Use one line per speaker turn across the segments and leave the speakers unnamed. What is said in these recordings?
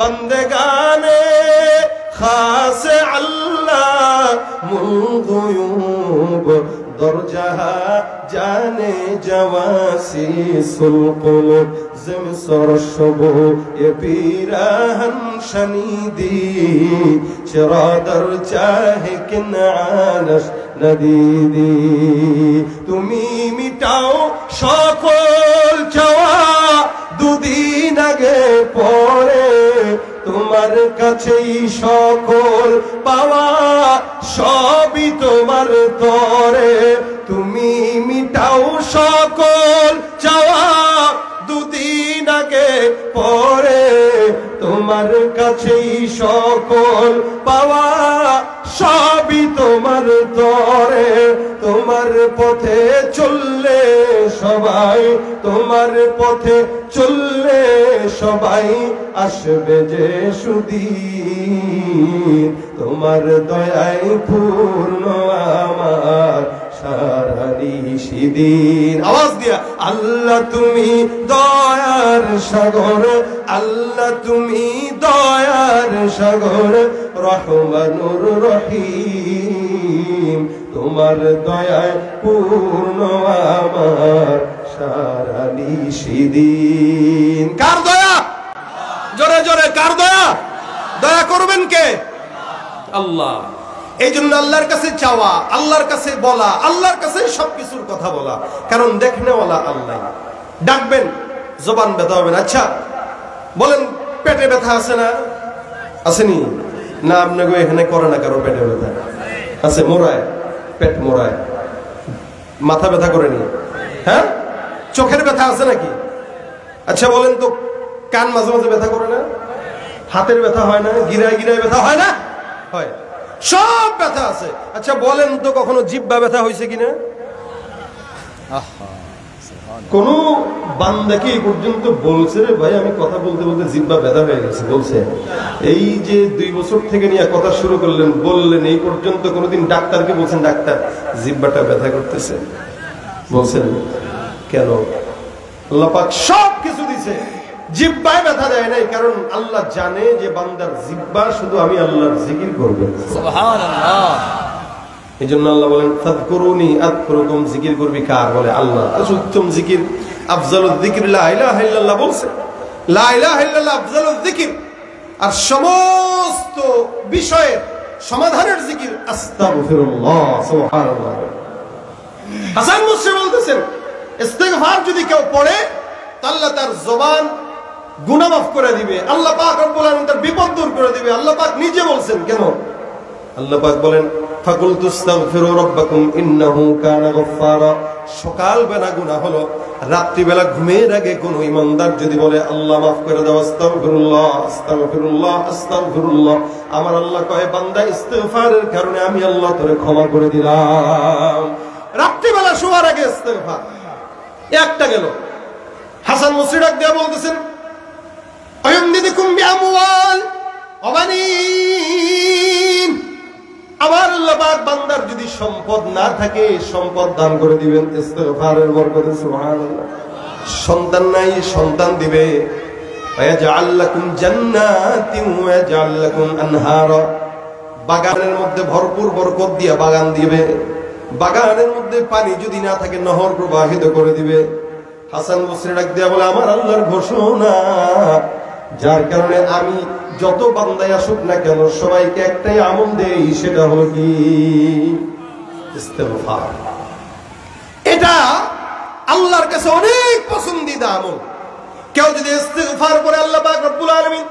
बंदगाने खास अल्लाह मुग़यूब दरजहा जाने जवासी सुल्कुलुब जिम सरशबो ये पीराहन शनीदी चिरादर चाहे किनानश नदीदी तुमी मिटाओ সকল চাওয়া দুদিন আগে পরে তোমার কাছেই সকল পাওয়া সবই তোমার তরে তুমি মিটাও সকল চাওয়া দুদিন আগে পরে তোমার কাছেই সকল পাওয়া সবই তোমার তরে তোমার পথে চললে সবাই তোমার পথে চললে সবাই আসবে যে সুদিন তোমার দয়ায় পূর্ণ আমার সারা নিশিদিন আওয়াজ দিয়া আল্লাহ তুমি দয়ার সাগর আল্লাহ তুমি দয়ার সাগর রহমানুর রহিম তোমার দয়ায় পূর্ণ আমার সারা নিশিদিন কার দয়া জোরে জোরে কার দয়া দয়া করবেন কে আল্লাহ এই জন্য আল্লাহর কাছে চাওয়া আল্লাহর কাছে বলা আল্লাহর কাছে সবকিছুর কথা বলা কারণ দেখনেওয়ালা আল্লাহ ডাকবেন জবান ব্যথা হবে না আচ্ছা বলেন পেটে ব্যথা আছে না আসেনি না আপনাকে এখানে করে না কারো পেটে ব্যথা আছে মোড়ায় পেট মোড়ায় মাথা ব্যথা করেনি হ্যাঁ চোখের ব্যথা আছে নাকি আচ্ছা বলেন তো কান মাঝে মাঝে ব্যথা করে না হাতের ব্যথা হয় না গিরায় গিরায় ব্যথা হয় না হয় সব ব্যথা আছে আচ্ছা বলেন তো কখনো জিহ্বা ব্যথা হয়েছে কিনা কোন বান্দা কি পর্যন্ত বলছে রে ভাই আমি কথা বলতে বলতে জিহ্বা ব্যথা হয়ে গেছে বলছে এই যে 2 বছর থেকে নিয়ে কথা শুরু করলেন বললেন এই পর্যন্ত কোনোদিন ডাক্তারকে বলছেন ডাক্তার জিহ্বাটা ব্যথা করতেছে বলছেন কেন আল্লাহ পাক সব কিছু দিছে জিহ্বায় ব্যথা দেয় নাই কারণ আল্লাহ জানে যে বান্দার জিহ্বা শুধু আমি আল্লাহর জিকির করব সুবহানাল্লাহ এইজন্য আল্লাহ বলেন ফাযকুরুনি আযকুরুকুম জিকির করবি কার বলে আল্লাহ উত্তম জিকির আফজালুয যিকির লা ইলাহা ইল্লাল্লাহ বলছে লা ইলাহা ইল্লাল্লাহ আফজালুয যিকির আর সমস্ত বিষয়ের সমাধানের জিকির আস্তাগফিরুল্লাহ সুবহানাল্লাহ হাসান বসরি বলতেছেন ইস্তিগফার যদি কেউ পড়ে আল্লাহ তার জবান গুনাহ মাফ করে দিবে আল্লাহ পাক রব্বুল আলামিন তার বিপদ দূর করে দিবে আল্লাহ পাক নিজে বলছেন কেন আল্লাহ পাক বলেন ফাকুলতু আস্তাগফিরু রাব্বাকুম ইন্নাহু কানা গফফারা সকাল বেলা গুনাহ হলো রাত্রি বেলা ঘুমের আগে কোন ঈমানদার যদি বলে আল্লাহ মাফ করে দাও আস্তাগফিরুল্লাহ আস্তাগফিরুল্লাহ আস্তাগফিরুল্লাহ আমার আল্লাহ কয় বান্দা ইস্তিগফারের কারণে আমি আল্লাহ তোরে ক্ষমা করে দিলাম রাত্রি বেলা শোয়ার আগে ইস্তিগফার একটা গেল হাসান বসরি ডাক দিয়ে বলতেছেন আয়ামদিকুম বিআমওয়াল ওয়া বানিন আমার আল্লাহ পাক বান্দার যদি সম্পদ না থাকে সম্পদ দান করে দিবেন ইস্তিগফারের বরকতে সুবহানাল্লাহ সন্তান নাই সন্তান দিবে ওয়ায়াজআল লাকুম জান্নাতিন ওয়া ইয়াজআল লাকুম আনহারা বাগানের মধ্যে ভরপুর বরকত দিয়ে বাগান দিবে বাগানের মধ্যে পানি যদি না থাকে নহর প্রবাহিত করে দিবে হাসান বসরি ডাক দিয়া বলে আমার আল্লাহর ঘোষণা যার কারণে আমি যত বান্দায় আসুক না কেন সবাইকে একটাই আমল দেই সেটা হলো কি ইস্তিগফার এটা আল্লাহর কাছে অনেক পছন্দিদা আমল কেউ যদি ইস্তিগফার করে আল্লাহ পাক রব্বুল আলামিন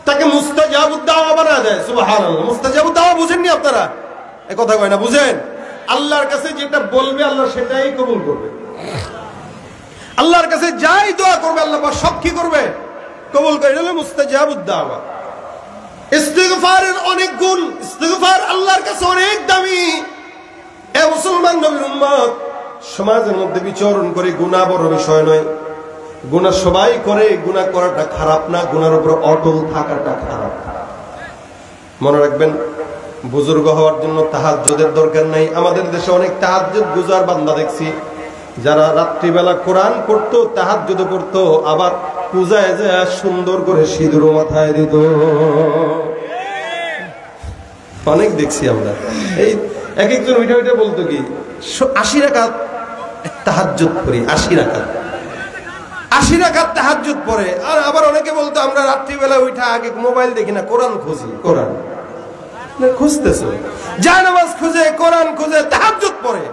তাকে মুস্তাজাবুদ দাওয়া বানায় দেয় সুবহানাল্লাহ মুস্তাজাবুদ দাওয়া বুঝেননি আপনারা এই কথা কয় না বুঝেন আল্লাহর কাছে যেটা বলবে আল্লাহ সেটাই কবুল করবে আল্লাহর কাছে যাই দোয়া করবে আল্লাহ পাক সব কি করবে কবুল করে নেবে মুস্তাজাবুদ দাওয়া ইস্তিগফারের অনেক গুণ ইস্তিগফার আল্লাহর কাছে অনেক দামি এ মুসলমান নবীর উম্মত সমাজের মধ্যে বিচরণ করে গুনাহ বড় বিষয় নয় গুনাহ সবাই করে গুনাহ করাটা খারাপ না গুনার উপর অটল থাকাটা খারাপ মনে রাখবেন বুজুর্গ হওয়ার জন্য তাহাজ্জুদের দরকার নাই আমাদের দেশে অনেক তাহাজ্জুদ গুজার বান্দা দেখছি যারা রাত্রিবেলা কোরআন পড়তো তাহাজ্জুদ পড়তো আবার পূজায় যায় সুন্দর করে সিঁদুর মাথায় দিত। অনেক দেখছি আমরা। এই এক একজন ওইটা ওইটা বলতো কি 80 রাকাত তাহাজ্জুদ করি, 80 রাকাত 80 রাকাত তাহাজ্জুদ পড়ে। আর আবার অনেকে বলতো আমরা রাত্রিবেলা উঠা আগে মোবাইল দেখি না, কোরআন খুঁজি। কোরআন খুঁজতেছো, জায়নামাজ খুঁজে, কোরআন খুঁজে, তাহাজ্জুদ পড়ে।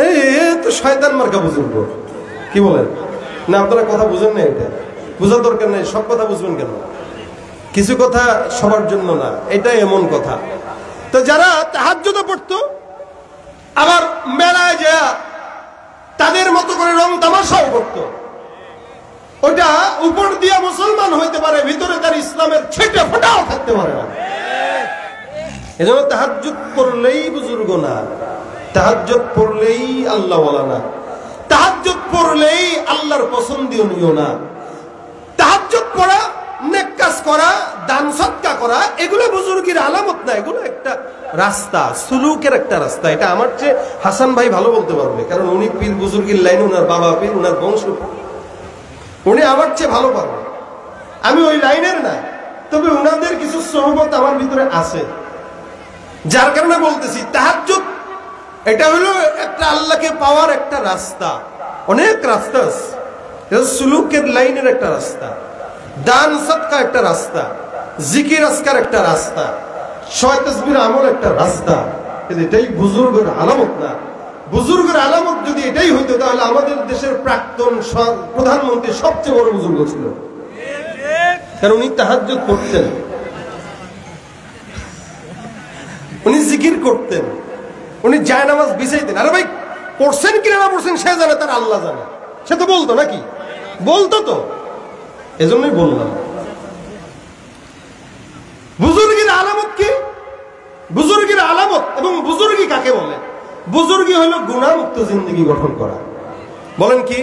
এই তো শয়তান মার্কা বুজুর্গ। কি বলেন না আপনারা? কথা বুঝেন না, এটা বুঝার দরকার নেই। সব কথা বুঝবেন কেন? কিছু কথা সবার জন্য না, এটা এমন কথা। তো যারা তাহাজ্জুদে পড়তো, আবার মেলায় যা তাদের মতো করে রং তামাশাও করতো, ওটা উপর দিয়া মুসলমান হইতে পারে, ভিতরে তার ইসলামের ছেটে ফোটাও থাকতে পারে না। এজন্য তাহাজ্জুদ পড়লেই বুজুর্গ না, তাহাজ্জুদ পড়লেই আল্লাহ ওয়ালা না, তাহাজ্জুদ পড়লেই আল্লাহর পছন্দনীয় না। তাহাজ্জুদ পড়া, নেক কাজ করা, দান সদকা করা, এগুলো বুজুর্গের আলামত না, এগুলো একটা রাস্তা, সুলুকের একটা রাস্তা। এটা আমার চেয়ে হাসান ভাই ভালো বলতে পারবে, কারণ উনি পীর বুজুর্গের লাইনে, ওনার বাবা পীর, ওনার বংশ, উনি আমার চেয়ে ভালো পারবে। আমি ওই লাইনের না, তবে ওনাদের কিছু সহবত আমার ভিতরে আছে, যার কারণে বলতেছি তাহাজ্জুদ এটা হলো একটা আল্লাহকে পাওয়ার একটা রাস্তা। অনেক রাস্তা আছে, সুলুকের লাইনের একটা রাস্তা, দান সদকা একটা রাস্তা, জিকির আজকার একটা রাস্তা, শয় তাসবিহ আমল একটা রাস্তা। এটাই বুজুর্গের আলামত না। বুজুর্গের আলামত যদি এটাই হইতো, তাহলে আমাদের দেশের প্রাক্তন প্রধানমন্ত্রী সবচেয়ে বড় বুজুর্গ ছিল, কারণ উনি তাহাজ্জুদ পড়তেন, উনি জিকির করতেন, উনি জায়নামাজ বিছাইতেন। আরে ভাই, পড়ছেন কিনা না পড়ছেন সে জানে, তার আল্লাহ জানে। সে তো বলতো নাকি? বলতো তো, এজন্যই বললাম। বুজুর্গের আলামত কি? বুজুর্গের আলামত এবং বুজুর্গি কাকে বলে? বুজুর্গি হলো গুনাহমুক্ত জিন্দেগি গঠন করা। বলেন কি?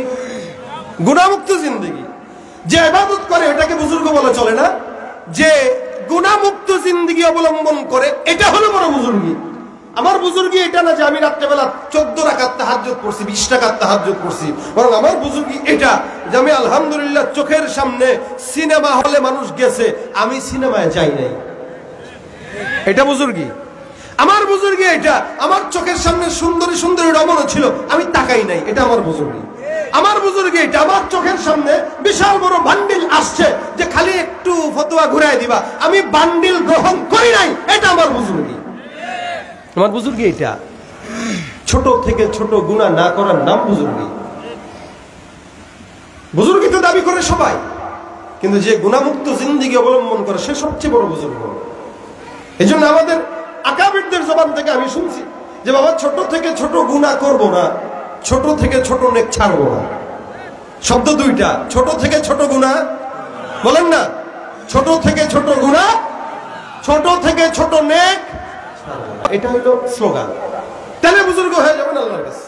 গুনাহমুক্ত জিন্দেগি। যে ইবাদত করে এটাকে বুজুর্গ বলে চলে না, যে গুনাহমুক্ত জিন্দেগি অবলম্বন করে এটা হলো বড় বুজুর্গি। আমার বুজুর্গি এটা না যে আমি রাত্রেবেলা 14 রাকাত তাহাজ্জুদ পড়ছি, 20 রাকাত তাহাজ্জুদ পড়ছি, বরং আমার বুজুর্গি এটা যে আমি আলহামদুলিল্লাহ চোখের সামনে সিনেমা হলে মানুষ গেছে, আমি সিনেমায় যাই নাই, এটা বুজুর্গি। আমার বুজুর্গি এটা আমার চোখের সামনে সুন্দরী সুন্দরী রমণী ছিল, আমি তাকাই নাই, এটা আমার বুজুর্গি। আমার বুজুর্গি এটা আমার চোখের সামনে বিশাল বড় বান্ডিল আসছে, যে খালি একটু ফতোয়া ঘুরাই দিবা, আমি বান্ডিল গ্রহণ করি নাই, এটা আমার বুজুর্গি। আমার বুজুর্গি এটা। ছোট থেকে ছোট গুনাহ না করার নাম বুজুর্গি। বুজুর্গি তো দাবি করে সবাই, কিন্তু যে গুনাহমুক্ত জিন্দেগি অবলম্বন করে সে সবচেয়ে বড় বুজুর্গ। এই জন্য আমাদের আকাবিরদের জবান থেকে আমি শুনছি যে বাবা, ছোট থেকে ছোট গুনাহ করব না, ছোট থেকে ছোট নেক ছাড়বো না। শব্দ দুইটা, ছোট থেকে ছোট গুনাহ, বলেন না, ছোট থেকে ছোট গুনাহ, ছোট থেকে ছোট নেক, এটা হলো স্লোগান। তাহলে বুজুর্গ হয়ে যাবেন আল্লাহর কাছে।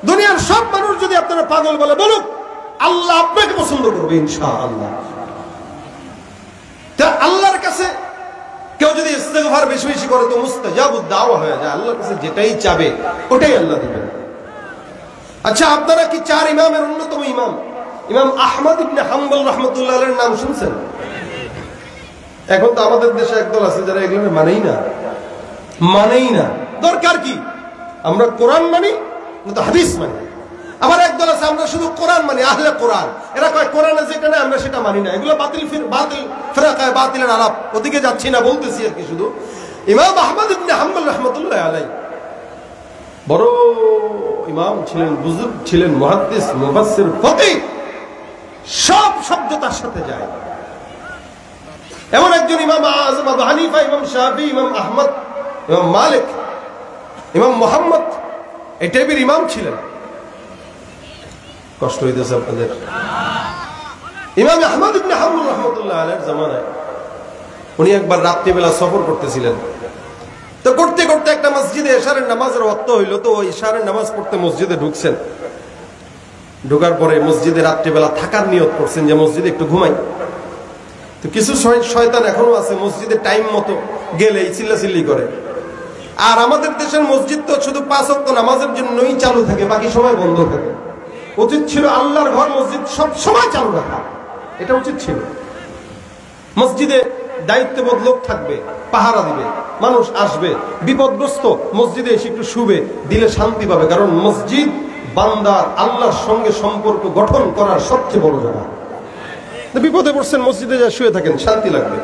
দুনিয়ার সব মানুষ যদি আপনারা পাগল বলে, বলুক, আল্লাহ আপনাকে পছন্দ করবে ইনশাআল্লাহ। তা আল্লাহর কাছে কেউ যদি ইস্তেগফার বেশি বেশি করে তো মুস্তাজাবুদ দাওয়া হয়ে যায়। আল্লাহর কাছে যেটাই চাবে ওটাই আল্লাহ দিবেন। আচ্ছা, আপনারা কি 4 ইমামের অন্যতম ইমাম ইমাম আহমদ ইবনে হাম্বল রাহমাতুল্লাহ আলাইহির নাম শুনছেন? এখন তো আমাদের দেশে একদল আছে যারা এগুলো মানেই না। দরকার কি? আমরা কোরআন মানি না তো হাদিস মানি। আবার একদল আছে আমরা শুধু কোরআন মানি, আহলে কোরআন। এরা কয় কোরআনে যেটা নেই আমরা সেটা মানি না। এগুলো বাতিল ফিরকায়ে বাতিলের আলাপ, ওদিকে যাচ্ছি না, বলতেছি আর কি। শুধু ইমাম আহমদ ইবনে হাম্বল রাহমাতুল্লাহ আলাইহি বড় ইমাম ছিলেন, বুজুর্গ ছিলেন, মুহাদ্দিস, মুফাসসির, ফকিহ, সব শব্দ তার সাথে যায়। এমন একজন ইমাম আযম আবু হানিফা, ইমাম শাফি, ইমাম আহমদ, ইমাম মালিক, ইমাম মুহাম্মদ এই টাইপের ইমাম ছিলেন। কষ্ট হইতেছে আপনাদের? ইমাম আহমদ ইবনে হাম্বল রাহমাতুল্লাহ আলাইহির জামানায় উনি একবার রাত্রিবেলা সফর করতেছিলেন। তো করতে করতে একটা মসজিদে ইশারের নামাজের ওয়াক্ত হইল। তো ওই ইশারের নামাজ পড়তে মসজিদে ঢুকছেন। ঢোকার পরে মসজিদে রাত্রিবেলা থাকার নিয়ত করছেন যে মসজিদে একটু ঘুমাই। তো কিছু শয়তান এখনো আছে, মসজিদে টাইম মতো গেলেই চিল্লাচিল্লি করে। আর আমাদের দেশের মসজিদ তো শুধু 5 ওয়াক্ত নামাজের জন্যই চালু থাকে, বাকি সময় বন্ধ থাকে। উচিত ছিল আল্লাহর ঘর মসজিদ সব সময় চালু রাখা। এটা উচিত ছিল। মসজিদে দায়িত্ববোধ লোক থাকবে, পাহারা দিবে, মানুষ আসবে, বিপদগ্রস্ত মসজিদে এসে একটু শুবে, দিলে শান্তি পাবে। কারণ মসজিদ বান্দার আল্লাহর সঙ্গে সম্পর্ক গঠন করার সবচেয়ে বড় জায়গা। বিপদে পড়ছেন, মসজিদে যা শুয়ে থাকেন, শান্তি লাগবে।